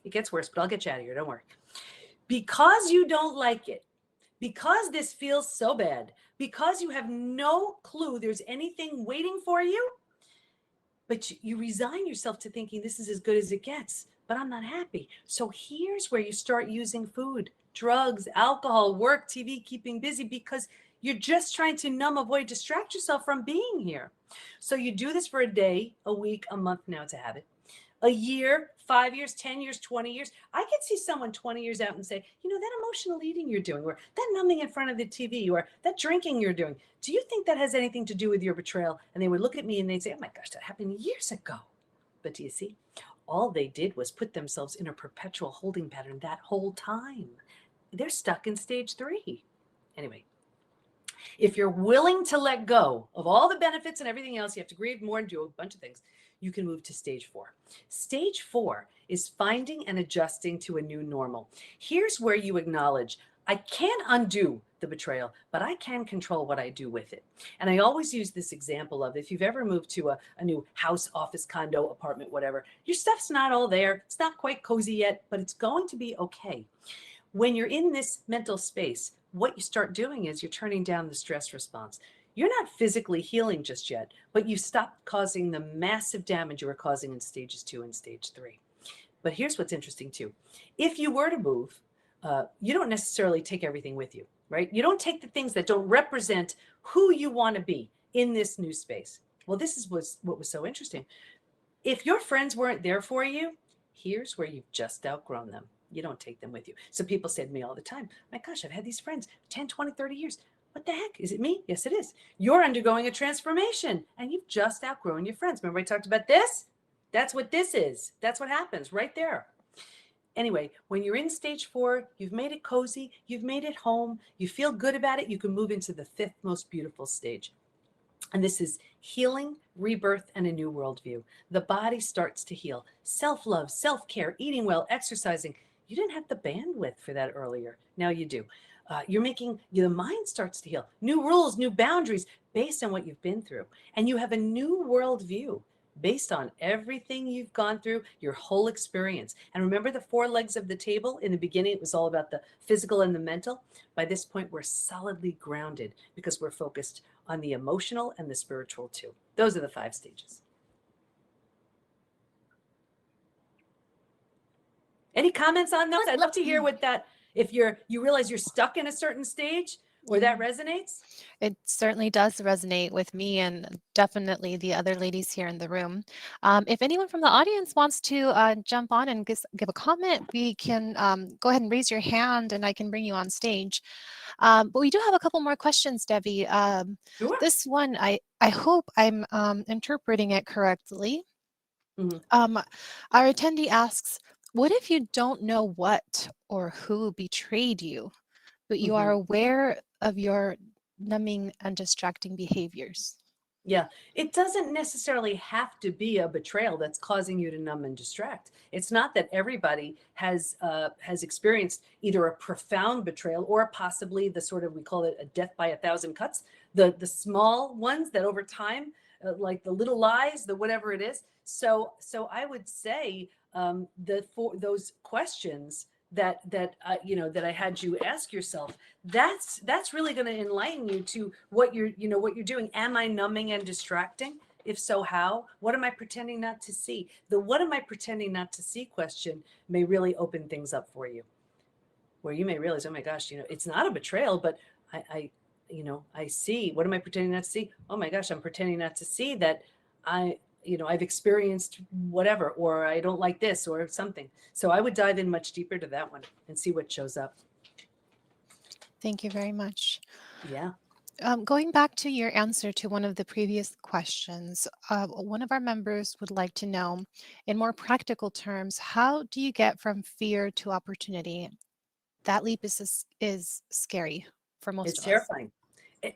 It gets worse, but I'll get you out of here. Don't worry. Because you don't like it, because this feels so bad, because you have no clue there's anything waiting for you, but you resign yourself to thinking this is as good as it gets, but I'm not happy. So here's where you start using food, drugs, alcohol, work, TV, keeping busy, because you're just trying to numb, avoid, distract yourself from being here. So you do this for a day, a week, a month, now it's a habit. A year, 5 years, 10 years, 20 years. I could see someone 20 years out and say, that emotional eating you're doing, or that numbing in front of the TV, or that drinking you're doing, do you think that has anything to do with your betrayal? And they would look at me and they'd say, oh my gosh, that happened years ago. But do you see? All they did was put themselves in a perpetual holding pattern that whole time. They're stuck in stage 3. Anyway, if you're willing to let go of all the benefits and everything else, you have to grieve more and do a bunch of things, you can move to stage 4. Stage 4 is finding and adjusting to a new normal. Here's where you acknowledge, I can't undo the betrayal, but I can control what I do with it. And I always use this example of, if you've ever moved to a new house, office, condo, apartment, whatever, your stuff's not all there. It's not quite cozy yet, but it's going to be okay. When you're in this mental space, what you start doing is you're turning down the stress response. You're not physically healing just yet, but you stop causing the massive damage you were causing in stages 2 and stage 3. But here's what's interesting too. If you were to move, you don't necessarily take everything with you, right? You don't take the things that don't represent who you want to be in this new space. Well, this was what was so interesting. If your friends weren't there for you, here's where you've just outgrown them. You don't take them with you. So people say to me all the time, my gosh, I've had these friends 10, 20, 30 years. What the heck? Is it me? Yes, it is. You're undergoing a transformation and you've just outgrown your friends. Remember I talked about this? That's what this is. That's what happens right there. Anyway, when you're in stage 4, you've made it cozy, you've made it home, you feel good about it, you can move into the 5th most beautiful stage. And this is healing, rebirth, and a new worldview. The body starts to heal. Self-love, self-care, eating well, exercising. You didn't have the bandwidth for that earlier. Now you do. The mind starts to heal. New rules, new boundaries based on what you've been through. And you have a new worldview based on everything you've gone through, your whole experience. And remember the 4 legs of the table? In the beginning, it was all about the physical and the mental. By this point, we're solidly grounded because we're focused on the emotional and the spiritual too. Those are the 5 stages. Any comments on those? I'd love to hear what that, if you realize you're stuck in a certain stage, or that resonates. It certainly does resonate with me and definitely the other ladies here in the room. If anyone from the audience wants to jump on and give a comment, we can go ahead and raise your hand and I can bring you on stage. But we do have a couple more questions, Debbie. Sure. This one, I hope I'm interpreting it correctly. Mm-hmm. Our attendee asks, what if you don't know what or who betrayed you, but you are aware of your numbing and distracting behaviors? Yeah, it doesn't necessarily have to be a betrayal that's causing you to numb and distract. It's not that everybody has experienced either a profound betrayal or possibly the sort of, we call it a death by 1,000 cuts, the small ones that over time, like the little lies, the whatever it is. So I would say those questions that I had you ask yourself, that's really going to enlighten you to what you're doing. Am I numbing and distracting? If so, how? What am I pretending not to see? The what am I pretending not to see question may really open things up for you, where you may realize, oh my gosh, it's not a betrayal, but I see, what am I pretending not to see? Oh my gosh, I'm pretending not to see that I've experienced whatever, or I don't like this or something. So I would dive in much deeper to that one and see what shows up. Thank you very much. Yeah. Going back to your answer to one of the previous questions, one of our members would like to know, in more practical terms, how do you get from fear to opportunity? That leap is scary for most of us. It's terrifying.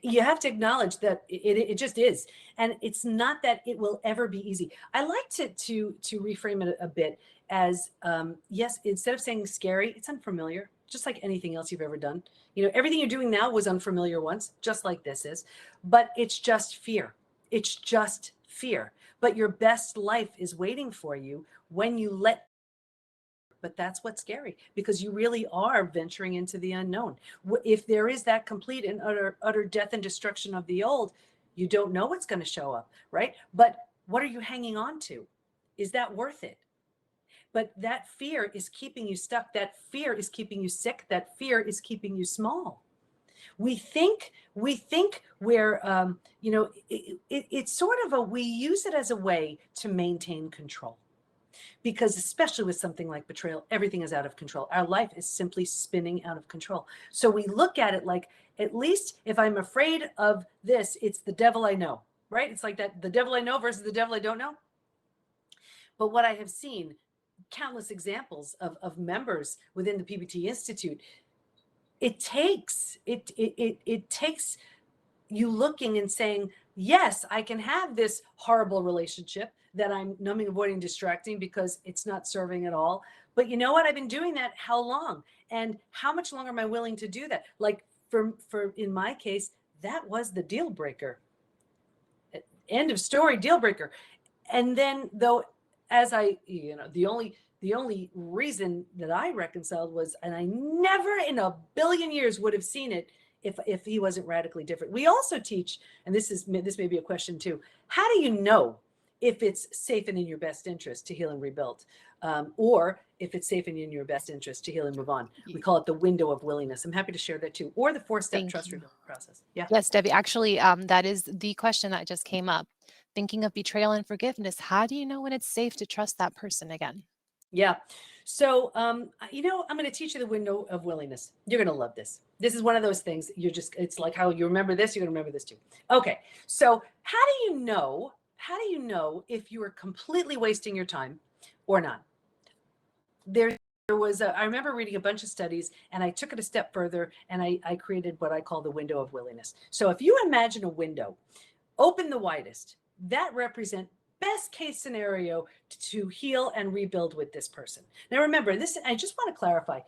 You have to acknowledge that it just is. And it's not that it will ever be easy. I like to reframe it a bit as, yes, instead of saying scary, it's unfamiliar, just like anything else you've ever done. Everything you're doing now was unfamiliar once, just like this is, but it's just fear. It's just fear. But your best life is waiting for you when you let. But that's what's scary, because you really are venturing into the unknown. If there is that complete and utter death and destruction of the old, you don't know what's going to show up, right? But what are you hanging on to? Is that worth it? But that fear is keeping you stuck. That fear is keeping you sick. That fear is keeping you small. We think we're, it's sort of we use it as a way to maintain control. because especially with something like betrayal, everything is out of control. Our life is simply spinning out of control. So we look at it like, at least if I'm afraid of this, it's the devil I know, right? It's like that, the devil I know versus the devil I don't know. But what I have seen, countless examples of members within the PBT Institute, it takes you looking and saying, yes, I can have this horrible relationship that I'm numbing, avoiding, distracting because it's not serving at all. But you know what? I've been doing that how long? And how much longer am I willing to do that? Like for in my case, that was the deal breaker. End of story, deal breaker. And then though, as I, the only reason that I reconciled was, and I never in a billion years would have seen it if he wasn't radically different. We also teach, and this may be a question too, how do you know if it's safe and in your best interest to heal and rebuild, or if it's safe and in your best interest to heal and move on? We call it the window of willingness. I'm happy to share that too, or the 4-step trust rebuild process. Yeah. Yes, Debbie, actually, that is the question that just came up. Thinking of betrayal and forgiveness, how do you know when it's safe to trust that person again? Yeah. So, I'm going to teach you the window of willingness. You're going to love this. This is one of those things it's like how you remember this, you're going to remember this too. Okay. So how do you know if you are completely wasting your time or not? There was I remember reading a bunch of studies, and I took it a step further, and I created what I call the window of willingness. So if you imagine a window, open the widest, that represents best case scenario to heal and rebuild with this person. Now remember this, I just want to clarify,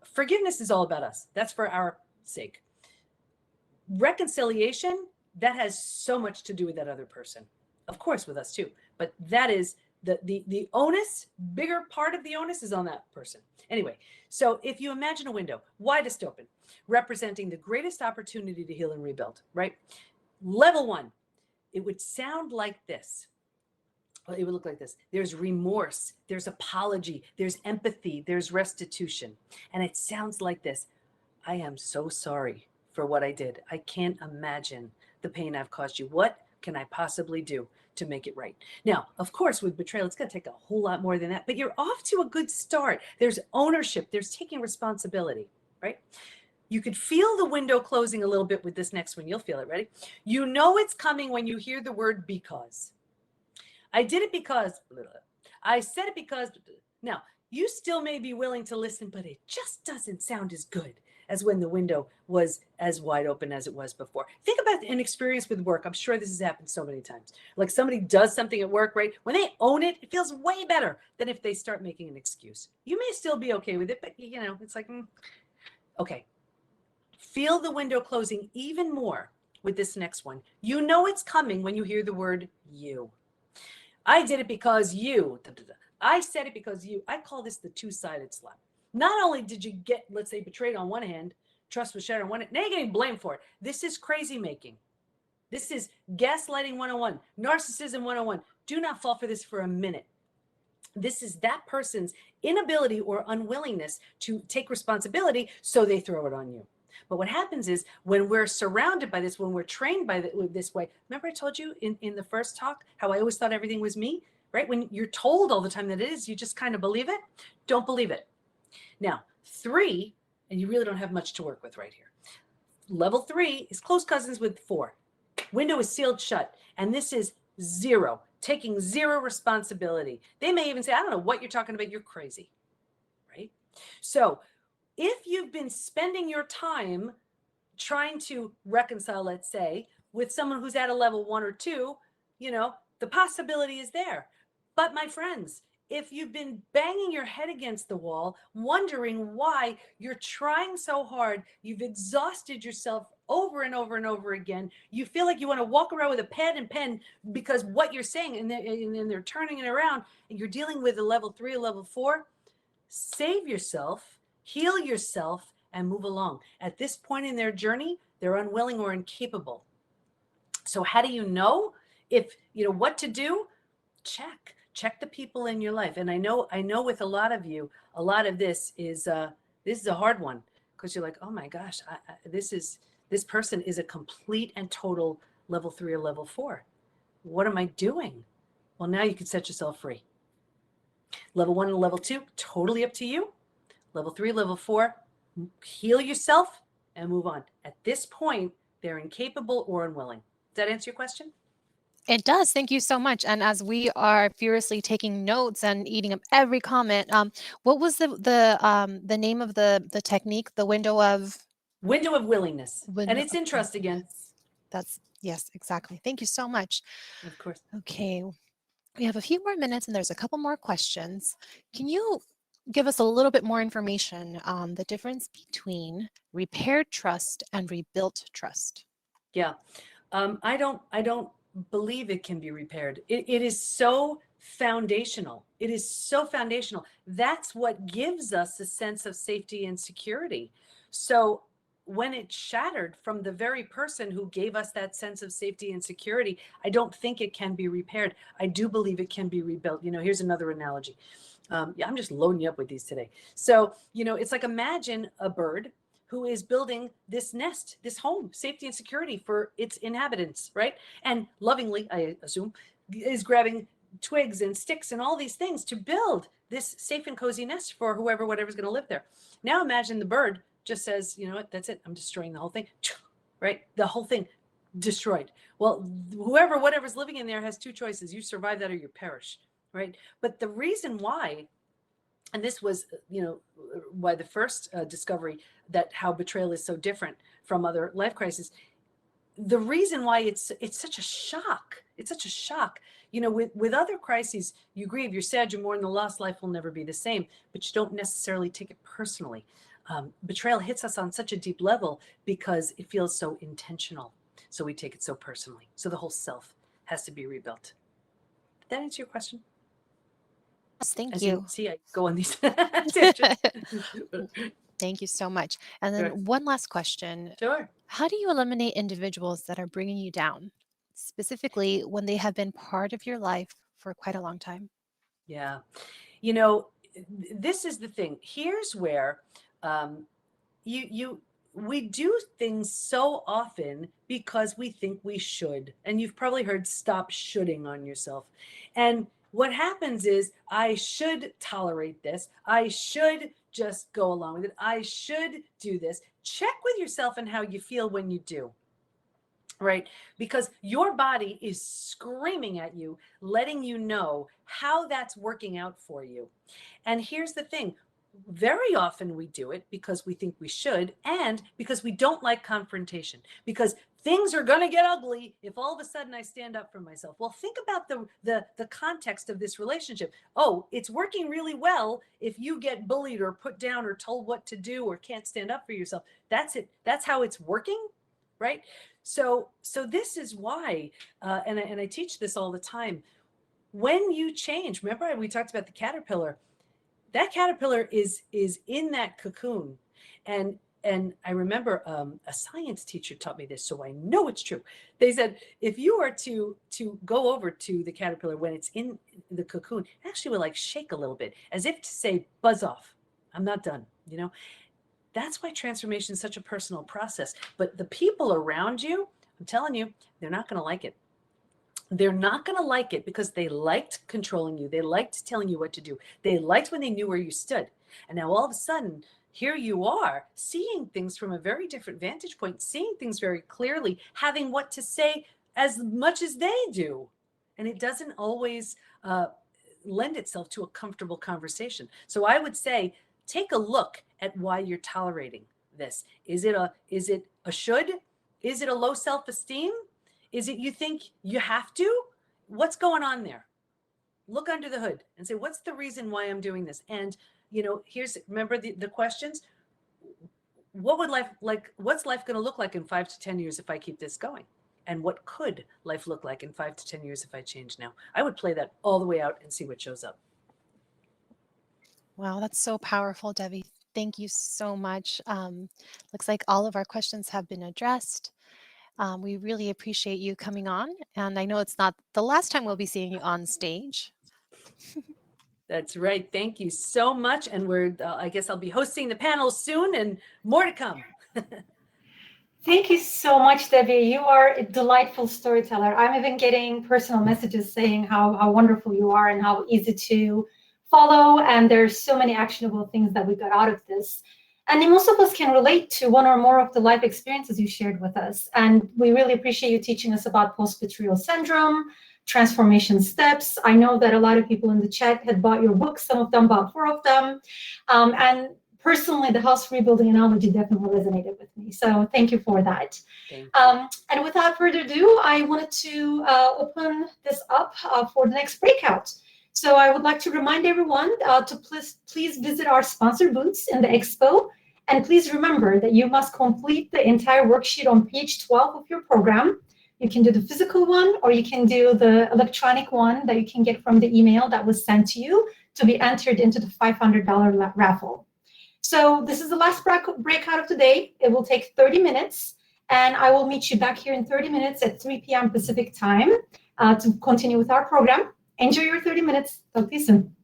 forgiveness is all about us. That's for our sake. Reconciliation, that has so much to do with that other person. Of course with us too, but that is the onus, bigger part of the onus is on that person. Anyway, so if you imagine a window, widest open, representing the greatest opportunity to heal and rebuild, right? Level 1, it would sound like this. Well, it would look like this. There's remorse, there's apology, there's empathy, there's restitution. And it sounds like this. I am so sorry for what I did. I can't imagine the pain I've caused you. What can I possibly do to make it right? Now, of course, with betrayal, it's going to take a whole lot more than that, but you're off to a good start. There's ownership, there's taking responsibility, right? You could feel the window closing a little bit with this next one. You'll feel it. Ready? You know it's coming when you hear the word because. I did it because, I said it because. Now, you still may be willing to listen, but it just doesn't sound as good as when the window was as wide open as it was before. Think about an experience with work. I'm sure this has happened so many times. Like somebody does something at work, right? When they own it, it feels way better than if they start making an excuse. You may still be okay with it, but it's like, okay. Feel the window closing even more with this next one. You know it's coming when you hear the word you. I did it because you. I said it because you. I call this the two-sided slap. Not only did you get, let's say, betrayed on one hand, trust was shattered on one hand, now you're getting blamed for it. This is crazy making. This is gaslighting 101, narcissism 101. Do not fall for this for a minute. This is that person's inability or unwillingness to take responsibility, so they throw it on you. But what happens is when we're surrounded by this, when we're trained by this way, remember I told you in the first talk how I always thought everything was me, right? When you're told all the time that it is, you just kind of believe it. Don't believe it. Now, 3, and you really don't have much to work with right here. Level 3 is close cousins with 4. Window is sealed shut, and this is 0, taking 0 responsibility. They may even say, I don't know what you're talking about. You're crazy, right? So if you've been spending your time trying to reconcile, let's say, with someone who's at a level 1 or 2, the possibility is there. But my friends, if you've been banging your head against the wall, wondering why you're trying so hard, you've exhausted yourself over and over and over again, you feel like you want to walk around with a pad and pen because what you're saying, and then they're turning it around, and you're dealing with a level 3, a level 4, save yourself, heal yourself, and move along. At this point in their journey, they're unwilling or incapable. So how do you know if what to do? Check the people in your life. And I know with a lot of you, a lot of this is a hard one, because you're like, oh my gosh, this person is a complete and total level 3 or level 4. What am I doing? Well, now you can set yourself free. Level 1 and level 2, totally up to you. Level 3, level 4, heal yourself and move on. At this point, they're incapable or unwilling. Does that answer your question? It does. Thank you so much. And as we are furiously taking notes and eating up every comment, what was the name of the technique? The window of willingness. window And it's of in trust again. willingness. That's yes, exactly. Thank you so much. Of course. Okay, we have a few more minutes, and there's a couple more questions. Can you give us a little bit more information on the difference between repaired trust and rebuilt trust? Yeah. I don't believe it can be repaired. It is so foundational. It is so foundational. That's what gives us a sense of safety and security. So when it shattered from the very person who gave us that sense of safety and security, I don't think it can be repaired. I do believe it can be rebuilt. Here's another analogy. Yeah, I'm just loading you up with these today. So, it's like, imagine a bird who is building this nest, this home, safety and security for its inhabitants, right? And lovingly, I assume, is grabbing twigs and sticks and all these things to build this safe and cozy nest for whatever's going to live there. Now imagine the bird just says, you know what, that's it. I'm destroying the whole thing, right? The whole thing destroyed. Well, whatever's living in there has two choices. You survive that or you perish, right? But the reason why, and this was, why the first discovery that how betrayal is so different from other life crises, the reason why it's such a shock. It's such a shock. With other crises, you grieve, you're sad, you mourn the loss, life will never be the same, but you don't necessarily take it personally. Betrayal hits us on such a deep level because it feels so intentional. So we take it so personally. So the whole self has to be rebuilt. Did that answer your question? Yes, thank As you. see, I go on these tangents. Thank you so much. And then Sure. one last question. Sure. How do you eliminate individuals that are bringing you down, specifically when they have been part of your life for quite a long time? Yeah. This is the thing. Here's where we do things so often because we think we should. And you've probably heard stop shoulding on yourself. And what happens is, I should tolerate this. I should just go along with it. I should do this. Check with yourself and how you feel when you do. Right? Because your body is screaming at you, letting you know how that's working out for you. And here's the thing. Very often we do it because we think we should, and because we don't like confrontation, because things are going to get ugly if all of a sudden I stand up for myself. Well, think about the context of this relationship. Oh, it's working really well if you get bullied or put down or told what to do or can't stand up for yourself. That's it. That's how it's working, right? So this is why, and I teach this all the time. When you change, remember we talked about the caterpillar. That caterpillar is in that cocoon. And I remember a science teacher taught me this, so I know it's true. They said, if you are to go over to the caterpillar when it's in the cocoon, it actually will like shake a little bit, as if to say, buzz off. I'm not done, That's why transformation is such a personal process. But the people around you, I'm telling you, they're not going to like it. They're not going to like it because they liked controlling you. They liked telling you what to do. They liked when they knew where you stood. And now all of a sudden, here you are seeing things from a very different vantage point, seeing things very clearly, having what to say as much as they do. And it doesn't always lend itself to a comfortable conversation. So I would say, take a look at why you're tolerating this. Is it a should? Is it a low self-esteem? Is it you think you have to? What's going on there? Look under the hood and say, what's the reason why I'm doing this? And, remember the questions. What would what's life going to look like in 5 to 10 years if I keep this going? And what could life look like in 5 to 10 years if I change now? I would play that all the way out and see what shows up. Wow, that's so powerful, Debi. Thank you so much. Looks like all of our questions have been addressed. We really appreciate you coming on. And I know it's not the last time we'll be seeing you on stage. That's right. Thank you so much. And I guess I'll be hosting the panel soon and more to come. Thank you so much, Debi. You are a delightful storyteller. I'm even getting personal messages saying how wonderful you are and how easy to follow, and there's so many actionable things that we got out of this. And most of us can relate to one or more of the life experiences you shared with us. And we really appreciate you teaching us about post-betrayal syndrome, transformation steps. I know that a lot of people in the chat had bought your books. Some of them bought 4 of them. And personally, the house rebuilding analogy definitely resonated with me. So thank you for that. And without further ado, I wanted to open this up for the next breakout. So I would like to remind everyone to please visit our sponsor booths in the expo. And please remember that you must complete the entire worksheet on page 12 of your program. You can do the physical one, or you can do the electronic one that you can get from the email that was sent to you to be entered into the $500 raffle. So this is the last breakout of the day. It will take 30 minutes, and I will meet you back here in 30 minutes at 3 p.m. Pacific time to continue with our program. Enjoy your 30 minutes. Talk to you soon.